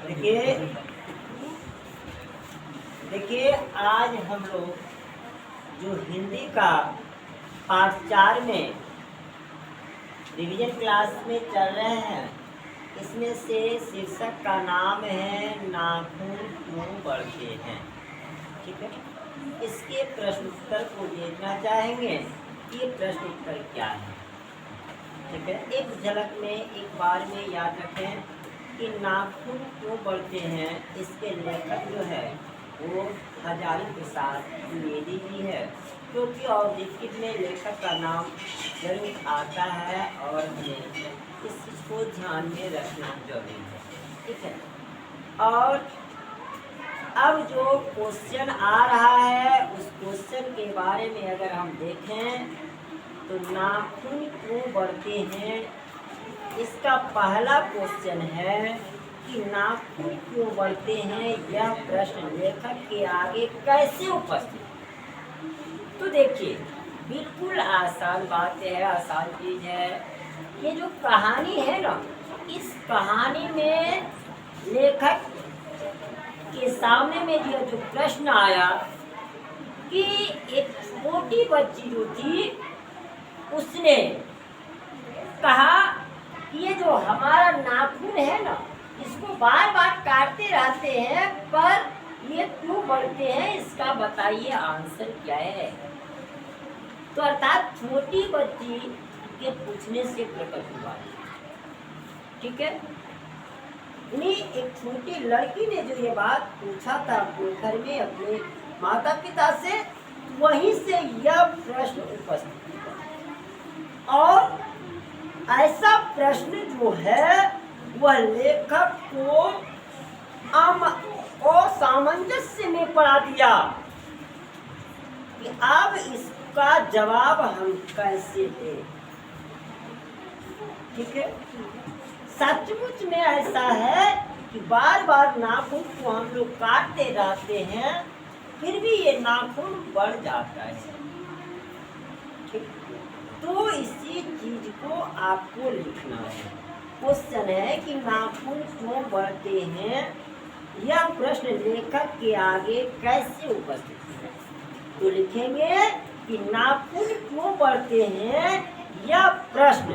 देखिए देखिए आज हम लोग जो हिंदी का पाठ 4 में रिवीजन क्लास में चल रहे हैं, इसमें से शीर्षक का नाम है नाखून क्यों बढ़ते हैं। ठीक है, इसके प्रश्न उत्तर को देखना चाहेंगे कि ये प्रश्न उत्तर क्या है। ठीक है, एक झलक में एक बार में याद रखें कि नाखून क्यों बढ़ते हैं। इसके लेखक जो है वो हजारी प्रसाद द्विवेदी जी है, क्योंकि औद्योगिक में लेखक का नाम जरूर आता है और हमें इस चीज़ को ध्यान में रखना जरूरी है। ठीक है, और अब जो क्वेश्चन आ रहा है उस क्वेश्चन के बारे में अगर हम देखें तो नाखून क्यों बढ़ते हैं, इसका पहला क्वेश्चन है कि नाखून क्यों बढ़ते हैं। यह प्रश्न लेखक के आगे कैसे उपस्थित। तो देखिए, बिल्कुल आसान बात है, आसान चीज है। ये जो कहानी है ना, इस कहानी में लेखक के सामने में जो प्रश्न आया कि एक छोटी बच्ची जो थी उसने कहा कि ये जो हमारा नाखून है ना, इसको बार बार काटते रहते हैं, पर ये क्यों बढ़ते हैं, इसका बताइए आंसर क्या है। तो अर्थात छोटी बच्ची के पूछने से प्रकट हुआ। ठीक है, एक छोटी लड़की ने जो ये बात पूछा था अपने घर में अपने माता पिता से, वहीं से यह प्रश्न उपस्थित हुआ। और ऐसा प्रश्न जो है वह लेखक को असामंजस्य में पड़ा दिया कि अब इसका जवाब हम कैसे दें। ठीक है, सचमुच में ऐसा है कि बार बार नाखून को हम लोग काटते रहते हैं, फिर भी ये नाखून बढ़ जाता है। ठीक, तो इसी चीज को आपको लिखना है। क्वेश्चन है कि नाखून क्यों बढ़ते हैं, यह प्रश्न लेखक के आगे कैसे उपस्थित है। तो लिखेंगे कि नाखून क्यों बढ़ते हैं, यह प्रश्न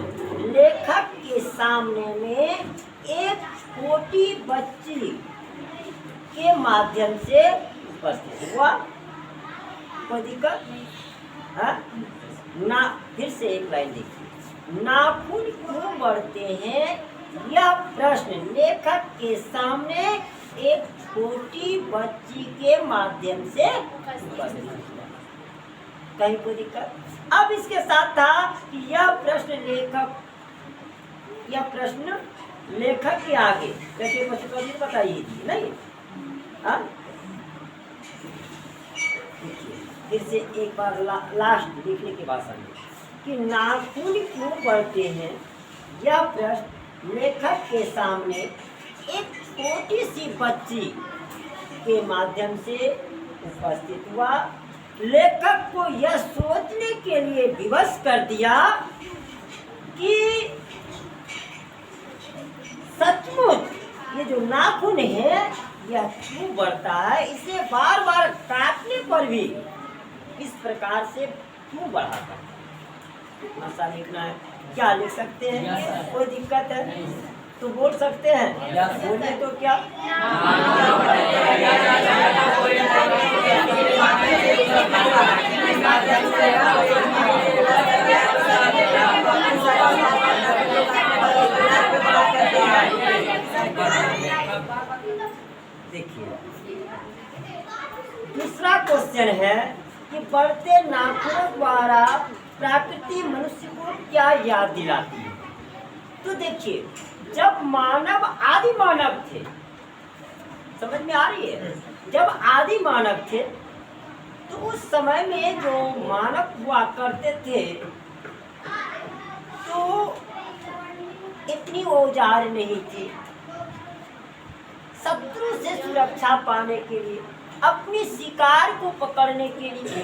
लेखक के सामने में एक छोटी बच्ची के माध्यम से उपस्थित हुआ। कोई दिक्कत है ना। फिर से एक लाइन देखिए, नाखून क्यों बढ़ते हैं, यह प्रश्न लेखक के सामने एक छोटी बच्ची के माध्यम से उपस्थित हुआ। कहीं कोई दिक्कत। अब इसके साथ था कि यह प्रश्न लेखक के आगे कैसे उपस्थित बताइए नहीं। फिर से एक बार लास्ट लिखने के बाद समझे कि नाखून क्यों बढ़ते हैं, यह प्रश्न लेखक के सामने एक छोटी सी बच्ची के माध्यम से उपस्थित हुआ। लेखक को यह सोचने के लिए विवश कर दिया कि सचमुच ये जो नाखून है यह क्यों बढ़ता है, इसे बार बार काटने पर भी इस प्रकार से क्यों बढ़ाता है। ऐसा लिखना है। क्या लिख सकते हैं? कोई दिक्कत है तो बोल सकते हैं, बोले तो क्या। देखिए, दूसरा क्वेश्चन है कि बढ़ते नाखूनों द्वारा प्रकृति मनुष्य को क्या याद दिलाती है। तो देखिए, जब मानव आदि मानव थे, समझ में आ रही है, जब आदि मानव थे तो उस समय में जो मानव हुआ करते थे तो इतनी औजार नहीं थी। शत्रु से सुरक्षा पाने के लिए, अपनी शिकार को पकड़ने के लिए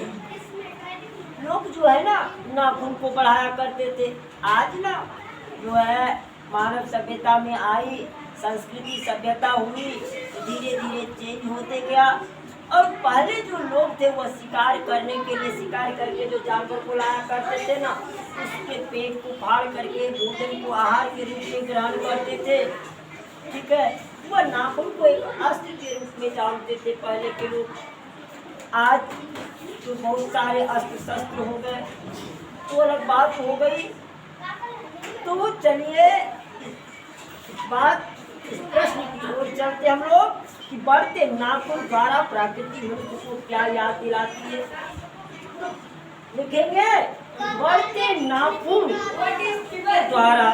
लोग जो है ना नाखून को बढ़ाया करते थे। आज ना जो है मानव सभ्यता में आई संस्कृति सभ्यता हुई तो धीरे धीरे चेंज होते गया। और पहले जो लोग थे वह शिकार करने के लिए, शिकार करके जो जानवर को लाया करते थे ना, उसके पेट को फाड़ करके भोजन को आहार के रूप में ग्रहण करते थे। ठीक है, वह नाखून को एक अस्त्र के रूप में जानते थे पहले के लोग। आज तो बहुत सारे अस्त्र शस्त्र हो गए, तो अलग बात हो गई। तो चलिए इस प्रश्न की ओर चलते हम लोग कि बढ़ते नाखून द्वारा प्रकृति मनुष्य को क्या याद दिलाती है। तो लिखेंगे बढ़ते नाखून द्वारा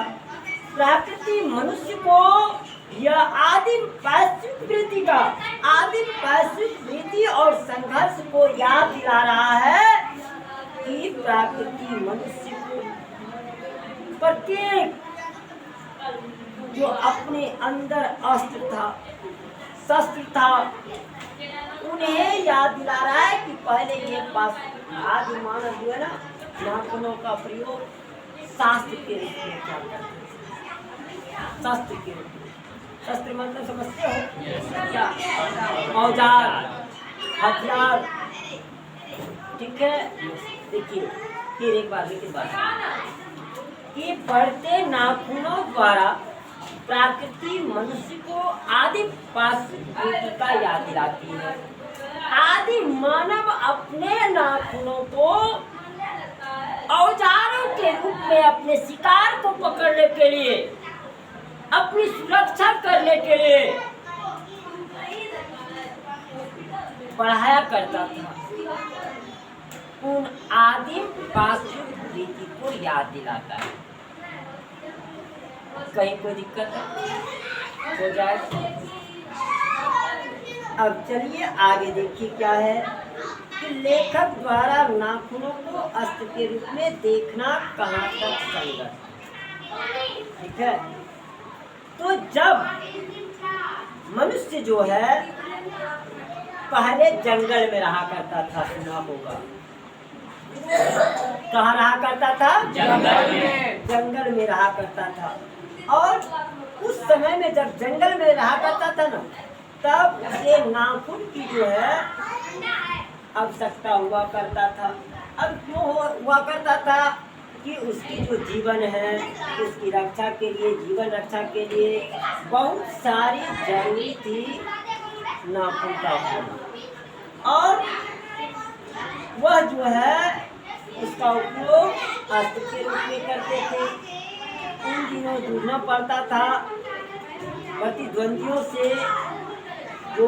प्रकृति मनुष्य को यह आदिम वैश्विक वृत्ति और संघर्ष को याद दिला रहा है कि प्रकृति मनुष्य को प्रत्येक जो अपने अंदर अस्त्र था, शस्त्र था, उन्हें याद दिला रहा है कि पहले ये पास आदि मानव जो है ना, नाखूनों का प्रयोग शास्त्र के रूप में क्या करते हैं, शस्त्र के रूप में। शस्त्र मतलब समझते हो क्या? औजार, हथियार। ठीक है, देखिए फिर एक बार कि बढ़ते नाखूनों द्वारा प्रकृति मनुष्य को आदि पाशुपति का याद दिलाती है। आदि मानव अपने नाखूनों को औजारों के रूप में अपने शिकार को पकड़ने के लिए, अपनी सुरक्षा करने के लिए बढ़ाया करता था। उन आदिम पाशुपति को याद दिलाता है। कहीं कोई दिक्कत है हो जाए। अब चलिए आगे देखिए क्या है कि लेखक द्वारा नाखूनों को अस्त्र के रूप में देखना कहाँ तक संगत। ठीक है, तो जब मनुष्य जो है पहले जंगल में रहा करता था, सुना होगा। कहाँ रहा करता था? जंगल में रहा करता था। और उस समय में जब जंगल में रहा करता था ना, तब उसे नाखून की जो है आवश्यकता हुआ करता था। अब क्यों हुआ करता था कि उसकी जो जीवन है, उसकी रक्षा के लिए, जीवन रक्षा के लिए बहुत सारी जरूरी थी नाखून का होना। और वह जो है उसका उपयोग अस्त्र के रूप में करते थे। उन दिनों जूझना पड़ता था प्रतिद्वंदियों से। जो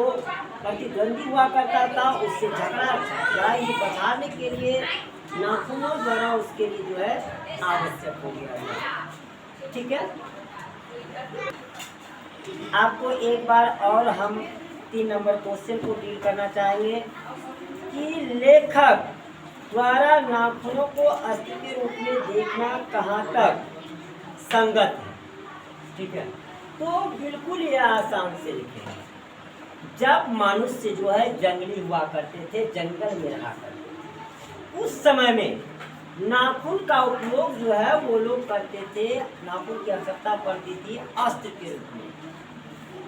प्रतिद्वंदी हुआ करता था उससे लड़ाई बचाने के लिए नाखूनों द्वारा उसके लिए जो है आवश्यक हो गया। ठीक है, आपको एक बार और हम 3 नंबर क्वेश्चन को डील करना चाहेंगे कि लेखक द्वारा नाखूनों को अस्त्र के रूप में देखना कहाँ तक संगत है। ठीक है, तो बिल्कुल ये आसान से लिखेंगे। जब मनुष्य जो है जंगली हुआ करते थे, जंगल में रहा करते थे, उस समय में नाखून का उपयोग जो है वो लोग करते थे। नाखून की आवश्यकता पड़ती थी अस्त्र के रूप में।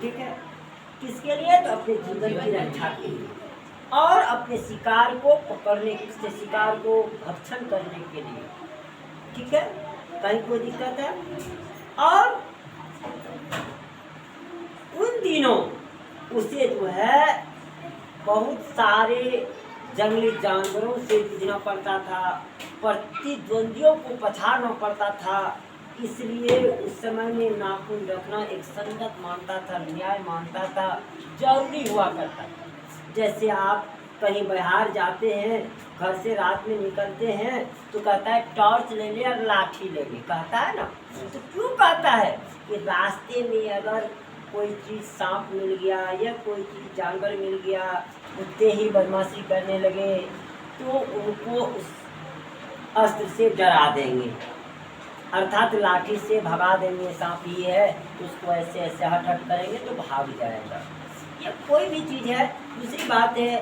ठीक है, किसके लिए? तो अपने जीवन की रक्षा के लिए और अपने शिकार को पकड़ने से, शिकार को भक्षण करने के लिए। ठीक है, कहीं कोई दिक्कत है? और उन दिनों उसे जो है बहुत सारे जंगली जानवरों से जूझना पड़ता था, प्रतिद्वंदियों को पछाड़ना पड़ता था। इसलिए उस समय में नाखून रखना एक संगत मानता था, न्याय मानता था, जरूरी हुआ करता था। जैसे आप कहीं बाहर जाते हैं, घर से रात में निकलते हैं तो कहता है टॉर्च ले ले और लाठी ले ले, कहता है ना। तो क्यों कहता है कि रास्ते में अगर कोई चीज़ सांप मिल गया या कोई चीज़ जानवर मिल गया, कुत्ते ही बदमाशी करने लगे तो उनको उस अस्त्र से डरा देंगे, अर्थात लाठी से भगा देंगे। सांप ही है, उसको ऐसे ऐसे हट करेंगे तो भाग जाएगा। ये कोई भी चीज़ है। दूसरी बात है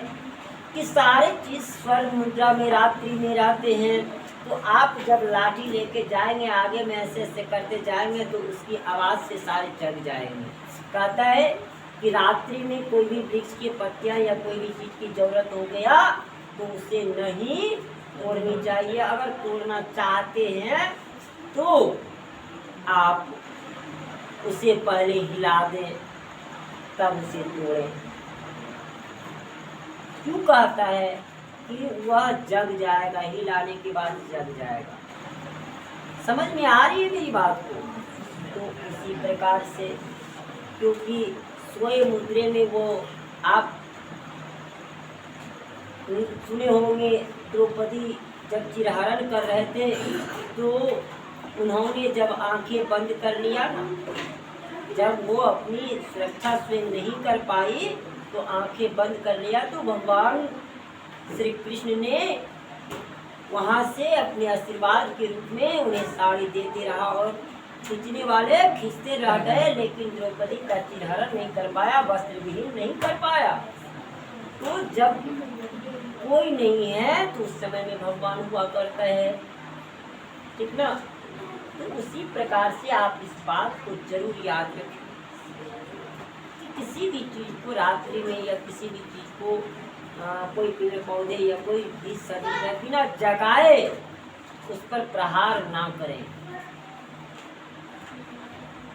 कि सारे चीज़ स्वर्ग मुद्रा में रात्रि में रहते हैं, तो आप जब लाठी लेके जाएंगे आगे में ऐसे ऐसे करते जाएंगे तो उसकी आवाज़ से सारे चल जाएंगे। कहता है कि रात्रि में कोई भी वृक्ष की पत्तियां या कोई भी चीज की जरूरत हो गया तो उसे नहीं तोड़नी चाहिए। अगर तोड़ना चाहते हैं तो आप उसे पहले हिला दें तब उसे तोड़ें। क्यों कहता है कि वह जग जाएगा, हिलाने के बाद जग जाएगा। समझ में आ रही है मेरी बात को? तो इसी प्रकार से, क्योंकि स्वयं मुद्रे में वो आप सुने होंगे, द्रौपदी जब चिरहरण कर रहे थे तो उन्होंने जब आंखें बंद कर लिया ना, जब वो अपनी सुरक्षा स्वयं नहीं कर पाई तो आंखें बंद कर लिया, तो भगवान श्री कृष्ण ने वहाँ से अपने आशीर्वाद के रूप में उन्हें साड़ी देते रहा और खींचने वाले खींचते रह गए, लेकिन द्रौपदी का चिरहरण नहीं कर पाया, वस्त्र विहीन नहीं कर पाया। तो जब कोई नहीं है तो उस समय में भगवान हुआ करता है, ठीक ना। तो उसी प्रकार से आप इस बात को जरूर याद रखें कि किसी भी चीज़ को रात्रि में या किसी भी चीज़ को कोई पेड़ पौधे या कोई भी शरीर में बिना जगाए उस पर प्रहार ना करें।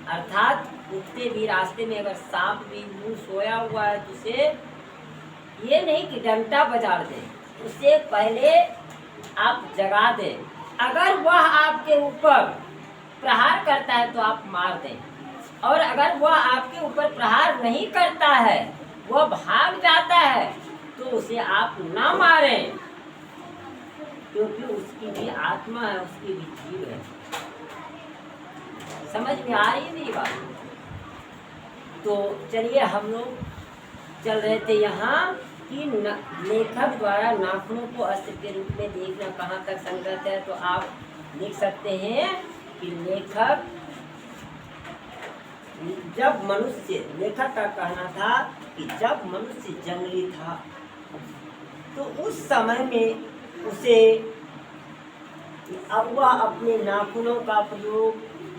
अर्थात उठते भी रास्ते में अगर सांप भी मुंह सोया हुआ है तो उसे ये नहीं कि डंडा बजा दें, उससे पहले आप जगा दें। अगर वह आपके ऊपर प्रहार करता है तो आप मार दें, और अगर वह आपके ऊपर प्रहार नहीं करता है, वह भाग जाता है, तो उसे आप ना मारें, क्योंकि उसकी भी आत्मा है, उसकी भी जीव है। समझ में आ रही है मेरी बात? तो चलिए, हम लोग चल रहे थे यहाँ कि लेखक द्वारा नाखूनों को अस्त्र के रूप में देखना कहाँ तक संगत है। तो आप लिख सकते हैं कि लेखक जब मनुष्य, लेखक का कहना था कि जब मनुष्य जंगली था तो उस समय में उसे अब वह अपने नाखूनों का प्रयोग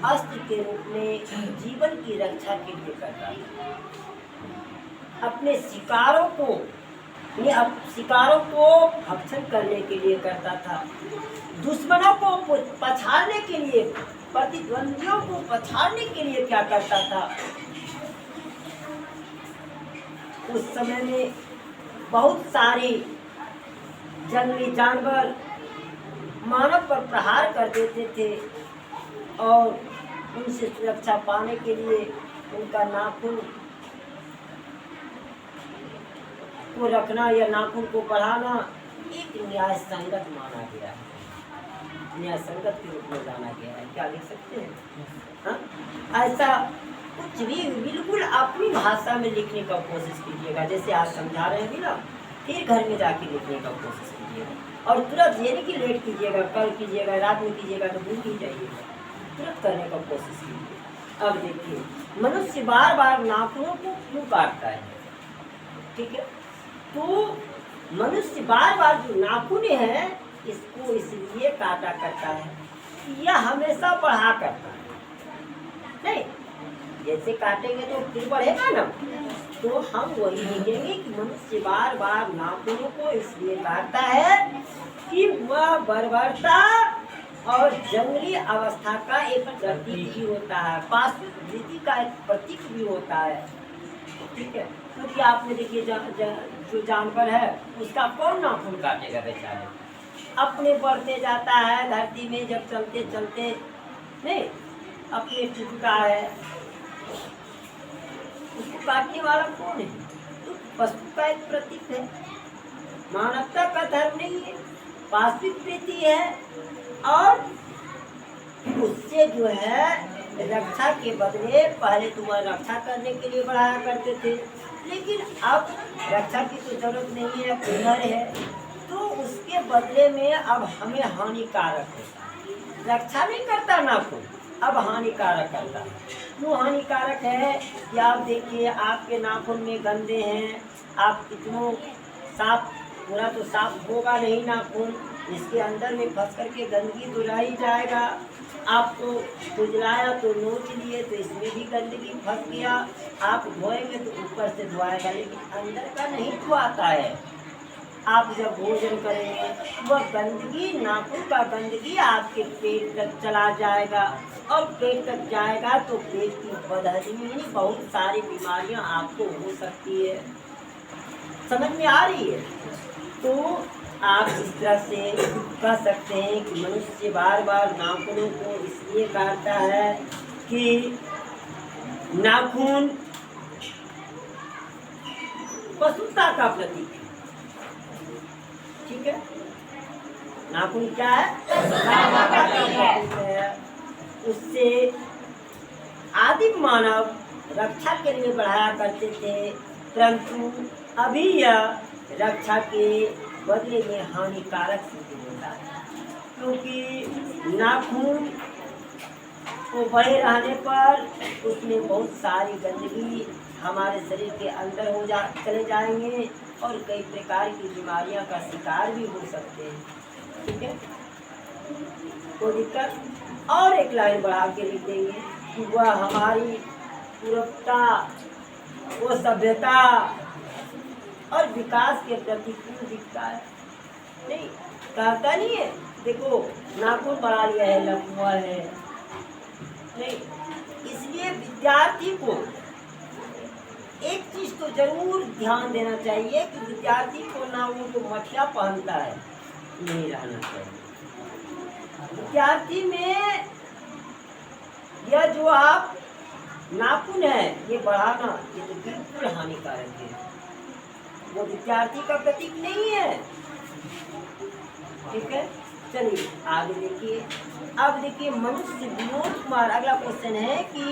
अस्त्र के रूप में जीवन की रक्षा के लिए करता था। अपने शिकारों को भक्षण करने के लिए करता था, दुश्मनों को पछाड़ने के लिए, प्रतिद्वंदियों को पछाड़ने के लिए क्या करता था। उस समय में बहुत सारे जंगली जानवर मानव पर प्रहार कर देते थे और उनसे सुरक्षा पाने के लिए उनका नाखून को रखना या नाखून को बढ़ाना एक न्याय संगत माना गया है, न्याय संगत के रूप में जाना गया है। क्या लिख सकते हैं? हाँ, ऐसा कुछ भी बिल्कुल अपनी भाषा में लिखने का कोशिश कीजिएगा, जैसे आज समझा रहे हैं ना, फिर घर में जाके लिखने का कोशिश कीजिएगा। और तुरंत ये नहीं कि लेट कीजिएगा, कल कीजिएगा, रात में कीजिएगा तो भूल ही जाइएगा, तुरंत करने का कोशिश कीजिए। अब देखिए, मनुष्य बार बार नाखूनों को क्यों काटता है? ठीक है, तो मनुष्य बार बार जो नाखून है इसको इसलिए काटा करता है कि यह हमेशा बढ़ा करता है। नहीं, जैसे काटेंगे तो फिर बढ़ेगा ना। तो हम वही लिखेंगे कि मनुष्य बार बार नाखूनों को इसलिए काटता है कि वह बर्बरता और जंगली अवस्था का एक प्रतीक भी होता है, पाशविक वृत्ति का एक प्रतीक भी होता है। ठीक है, क्योंकि आपने देखिए जो जानवर है उसका कौन नाखून काटेगा बेचारे, अपने बढ़ते जाता है धरती में, जब चलते चलते नहीं अपने टूटता है, उसको काटने वाला कौन है? तो पशु का एक प्रतीक है, मानवता का धर्म नहीं है, पाशविक वृत्ति है। और उससे जो है रक्षा के बदले पहले तुम्हारी रक्षा करने के लिए बढ़ाया करते थे, लेकिन अब रक्षा की तो जरूरत नहीं है, घर है, तो उसके बदले में अब हमें हानिकारक होता है। रक्षा नहीं करता नाखून, अब हानिकारक करता है। क्यों हानिकारक है कि आप देखिए, आपके नाखून में गंदे हैं, आप कितनों साफ, पूरा तो साफ होगा नहीं नाखून, इसके अंदर में फंस करके गंदगी तो रह ही जाएगा। आपको खुजलाया तो नोच लिए तो इसमें भी गंदगी फंस गया। आप धोएंगे तो ऊपर से धोएगा लेकिन अंदर का नहीं धोआता है। आप जब भोजन करेंगे वह गंदगी, नाखून का गंदगी आपके पेट तक चला जाएगा और पेट तक जाएगा तो पेट की बदहजमी, बहुत सारी बीमारियां आपको हो सकती है। समझ में आ रही है? तो आप इस तरह से कह सकते हैं कि मनुष्य बार बार नाखूनों को इसलिए काटता है कि नाखून पशुता का प्रतीक है। ठीक है, नाखून क्या है? पशुता का प्रतीक है। उससे आदिम मानव रक्षा के लिए बढ़ाया करते थे, परंतु अभी यह रक्षा के बदले में हानिकारक सिद्ध होता है, क्योंकि नाखून को बड़े रहने पर उसमें बहुत सारी गंदगी हमारे शरीर के अंदर चले जाएंगे और कई प्रकार की बीमारियां का शिकार भी हो सकते हैं। ठीक है, कोई दिक्कत? और एक लाइन बढ़ा के लिख देंगे कि वह हमारी पूर्वता, वो सभ्यता और विकास के प्रति क्यों दिखता है? नहीं, कहता नहीं है देखो नाखून बढ़ा लिया है, लंबा है। नहीं, इसलिए विद्यार्थी को एक चीज तो जरूर ध्यान देना चाहिए कि विद्यार्थी को ना वो जो मठिया पहनता है नहीं रहना चाहिए। विद्यार्थी में यह जो आप नाखून है ये बढ़ाना, ये तो बिल्कुल हानिकारक है, वो विद्यार्थी का प्रतीक नहीं है। ठीक है, चलिए आगे देखिए। अब देखिए मनुष्य विनोद कुमार, अगला क्वेश्चन है कि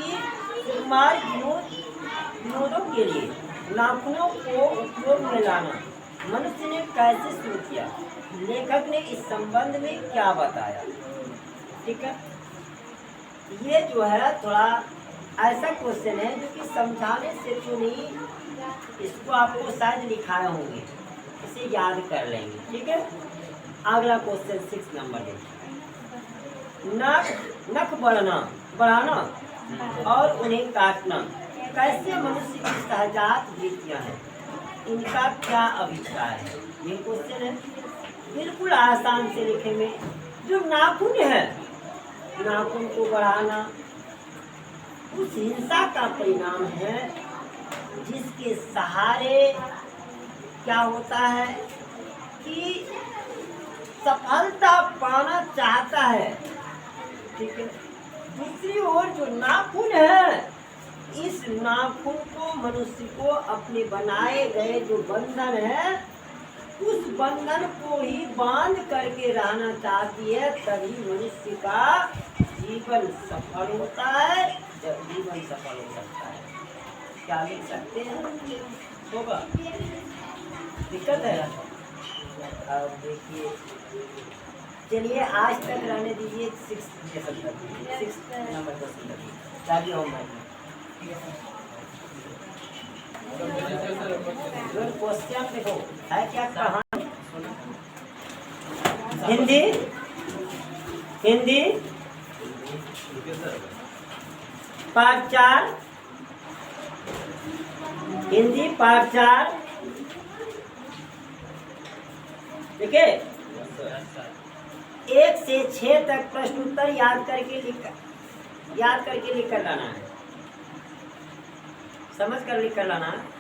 कुमार विनोदों के लिए नाखूनों को उपयोग में लाना मनुष्य ने कैसे शुरू किया? लेखक ने इस संबंध में क्या बताया? ठीक है, ये जो है थोड़ा ऐसा क्वेश्चन है जो कि समझाने से तो नहीं, इसको आपको शायद लिखाए होंगे, इसे याद कर लेंगे। ठीक है, अगला क्वेश्चन 6 नंबर देखिए। नख बढ़ाना और उन्हें काटना कैसे मनुष्य की सहजात वृत्तियां हैं, इनका क्या अभिप्राय है? ये क्वेश्चन है, बिल्कुल आसान से लिखे में। जो नाखून है, नाखून को बढ़ाना उस हिंसा का परिणाम है जिसके सहारे क्या होता है कि सफलता पाना चाहता है। ठीक है, दूसरी ओर जो नाखून है, इस नाखून को मनुष्य को अपने बनाए गए जो बंधन है, उस बंधन को ही बांध करके रहना चाहती है, तभी मनुष्य का जीवन सफल होता है। जब जीवन सफल हो सकता है, क्या लिख सकते हैं? होगा, दिक्कत है। अब देखिए, चलिए आज तक रहने दीजिए। 6 नंबर क्वेश्चन होमवर्क क्वेश्चन देखो है क्या? कहानी हिंदी पाठ 4, हिंदी पाठ 4। ठीक है, 1 से 6 तक प्रश्न उत्तर याद करके लिख कर लाना है, समझ कर लिख कर लाना है।